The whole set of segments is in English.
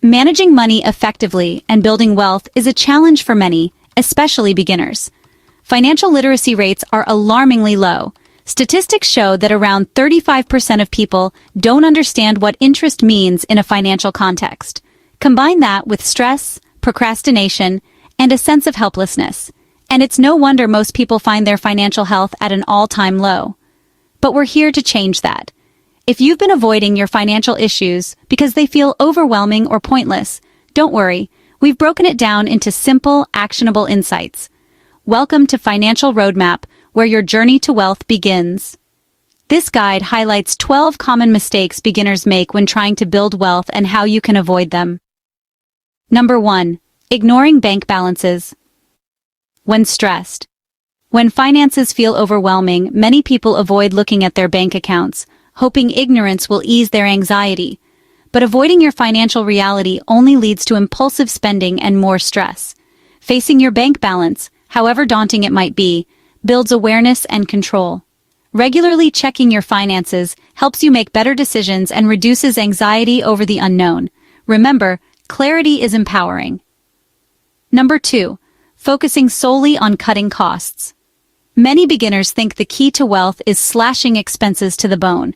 Managing money effectively and building wealth is a challenge for many, especially beginners. Financial literacy rates are alarmingly low. Statistics show that around 35% of people don't understand what interest means in a financial context. Combine that with stress, procrastination, and a sense of helplessness, and it's no wonder most people find their financial health at an all-time low. But we're here to change that. If you've been avoiding your financial issues because they feel overwhelming or pointless, don't worry, we've broken it down into simple, actionable insights. Welcome to Financial Roadmap, where your journey to wealth begins. This guide highlights 12 common mistakes beginners make when trying to build wealth and how you can avoid them. Number 1. Ignoring bank balances. When stressed. When finances feel overwhelming, many people avoid looking at their bank accounts, hoping ignorance will ease their anxiety. But avoiding your financial reality only leads to impulsive spending and more stress. Facing your bank balance, however daunting it might be, builds awareness and control. Regularly checking your finances helps you make better decisions and reduces anxiety over the unknown. Remember, clarity is empowering. Number 2. Focusing solely on cutting costs. Many beginners think the key to wealth is slashing expenses to the bone.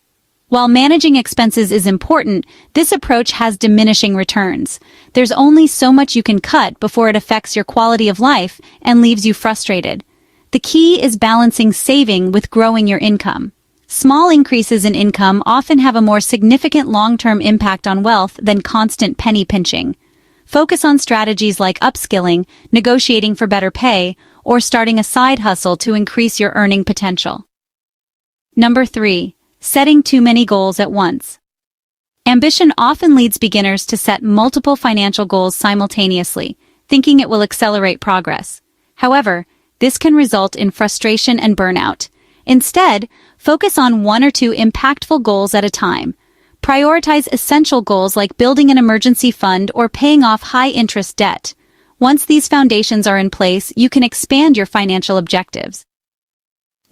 While managing expenses is important, this approach has diminishing returns. There's only so much you can cut before it affects your quality of life and leaves you frustrated. The key is balancing saving with growing your income. Small increases in income often have a more significant long-term impact on wealth than constant penny pinching. Focus on strategies like upskilling, negotiating for better pay, or starting a side hustle to increase your earning potential. Number 3. Setting too many goals at once. Ambition often leads beginners to set multiple financial goals simultaneously, thinking it will accelerate progress. However, this can result in frustration and burnout. Instead, focus on 1 or 2 impactful goals at a time. Prioritize essential goals like building an emergency fund or paying off high-interest debt. Once these foundations are in place, you can expand your financial objectives.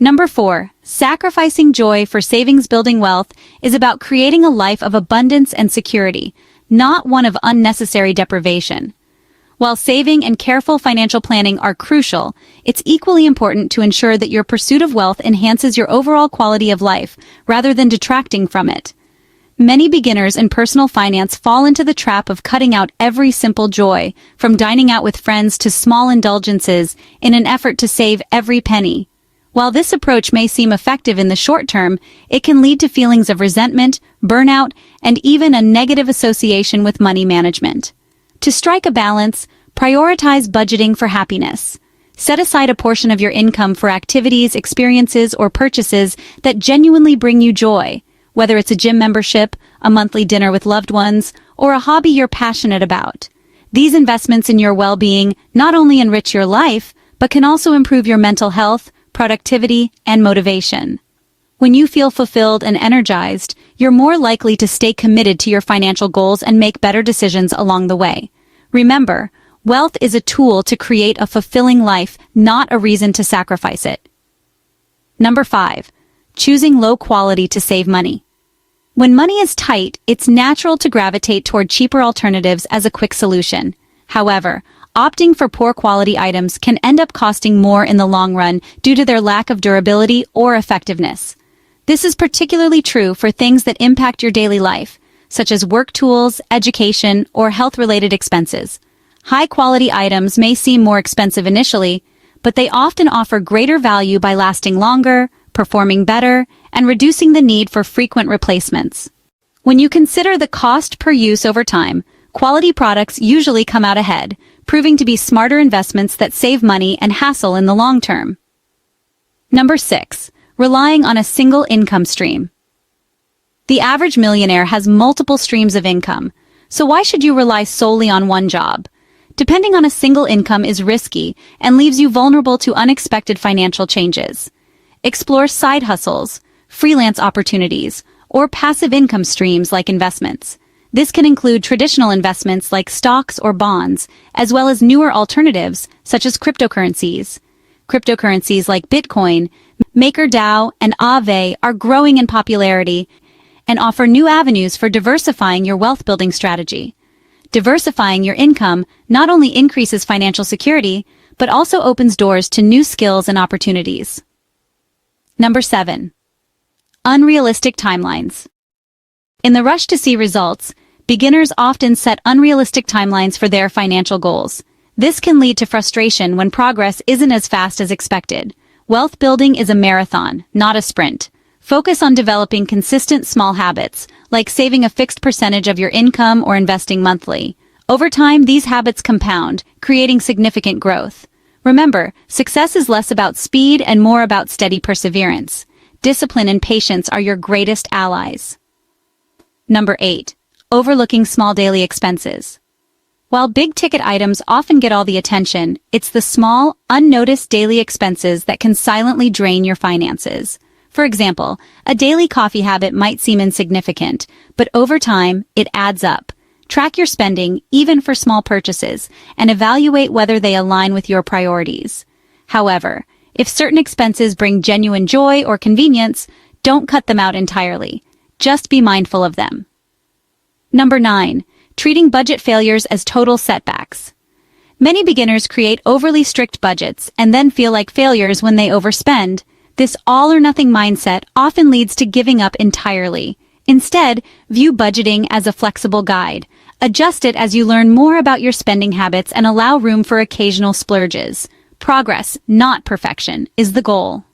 Number 4. Sacrificing joy for savings. Building wealth is about creating a life of abundance and security, not one of unnecessary deprivation. While saving and careful financial planning are crucial, it's equally important to ensure that your pursuit of wealth enhances your overall quality of life rather than detracting from it. Many beginners in personal finance fall into the trap of cutting out every simple joy, from dining out with friends to small indulgences, in an effort to save every penny. While this approach may seem effective in the short term, it can lead to feelings of resentment, burnout, and even a negative association with money management. To strike a balance, prioritize budgeting for happiness. Set aside a portion of your income for activities, experiences, or purchases that genuinely bring you joy, whether it's a gym membership, a monthly dinner with loved ones, or a hobby you're passionate about. These investments in your well-being not only enrich your life, but can also improve your mental health, productivity, and motivation. When you feel fulfilled and energized, you're more likely to stay committed to your financial goals and make better decisions along the way. Remember, wealth is a tool to create a fulfilling life, not a reason to sacrifice it. Number 5. Choosing low quality to save money. When money is tight, it's natural to gravitate toward cheaper alternatives as a quick solution. However, opting for poor quality items can end up costing more in the long run due to their lack of durability or effectiveness. This is particularly true for things that impact your daily life, such as work tools, education, or health-related expenses. High-quality items may seem more expensive initially, but they often offer greater value by lasting longer, performing better, and reducing the need for frequent replacements. When you consider the cost per use over time, quality products usually come out ahead, proving to be smarter investments that save money and hassle in the long term. Number 6. Relying on a single income stream. The average millionaire has multiple streams of income, so why should you rely solely on one job? Depending on a single income is risky and leaves you vulnerable to unexpected financial changes. Explore side hustles, freelance opportunities, or passive income streams like investments. This can include traditional investments like stocks or bonds, as well as newer alternatives such as cryptocurrencies. Cryptocurrencies like Bitcoin, MakerDAO, and Aave are growing in popularity and offer new avenues for diversifying your wealth-building strategy. Diversifying your income not only increases financial security, but also opens doors to new skills and opportunities. Number 7. Unrealistic timelines. In the rush to see results, beginners often set unrealistic timelines for their financial goals. This can lead to frustration when progress isn't as fast as expected. Wealth building is a marathon, not a sprint. Focus on developing consistent small habits, like saving a fixed percentage of your income or investing monthly. Over time, these habits compound, creating significant growth. Remember, success is less about speed and more about steady perseverance. Discipline and patience are your greatest allies. Number 8. Overlooking small daily expenses. While big-ticket items often get all the attention, it's the small, unnoticed daily expenses that can silently drain your finances. For example, a daily coffee habit might seem insignificant, but over time, it adds up. Track your spending, even for small purchases, and evaluate whether they align with your priorities. However, if certain expenses bring genuine joy or convenience, don't cut them out entirely. Just be mindful of them. Number 9. Treating budget failures as total setbacks. Many beginners create overly strict budgets and then feel like failures when they overspend. This all-or-nothing mindset often leads to giving up entirely. Instead, view budgeting as a flexible guide. Adjust it as you learn more about your spending habits and allow room for occasional splurges. Progress, not perfection, is the goal.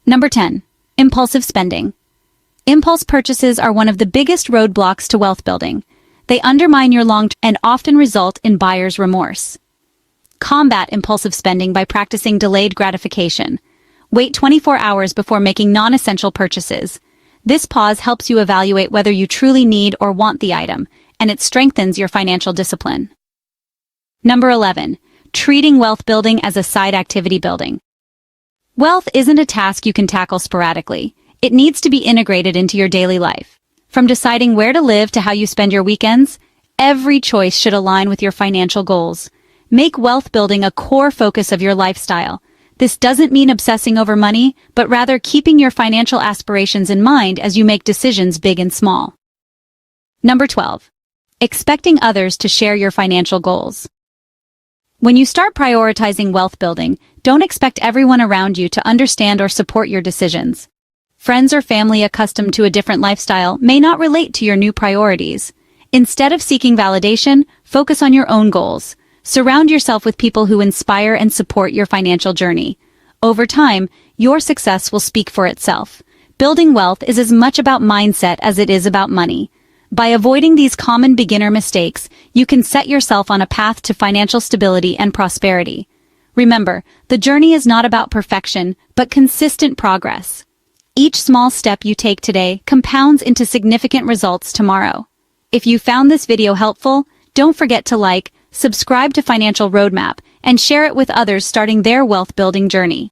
Number 10. Impulsive spending. Impulse purchases are one of the biggest roadblocks to wealth building. They undermine your long-term and often result in buyer's remorse. Combat impulsive spending by practicing delayed gratification. Wait 24 hours before making non-essential purchases. This pause helps you evaluate whether you truly need or want the item, and it strengthens your financial discipline. Number 11. Treating wealth building as a side activity building. Wealth isn't a task you can tackle sporadically. It needs to be integrated into your daily life. From deciding where to live to how you spend your weekends, every choice should align with your financial goals. Make wealth building a core focus of your lifestyle. This doesn't mean obsessing over money, but rather keeping your financial aspirations in mind as you make decisions big and small. Number 12. Expecting others to share your financial goals. When you start prioritizing wealth building, don't expect everyone around you to understand or support your decisions. Friends or family accustomed to a different lifestyle may not relate to your new priorities. Instead of seeking validation, focus on your own goals. Surround yourself with people who inspire and support your financial journey. Over time, your success will speak for itself. Building wealth is as much about mindset as it is about money. By avoiding these common beginner mistakes, you can set yourself on a path to financial stability and prosperity. Remember, the journey is not about perfection, but consistent progress. Each small step you take today compounds into significant results tomorrow. If you found this video helpful, don't forget to like, subscribe to Financial Roadmap, and share it with others starting their wealth building journey.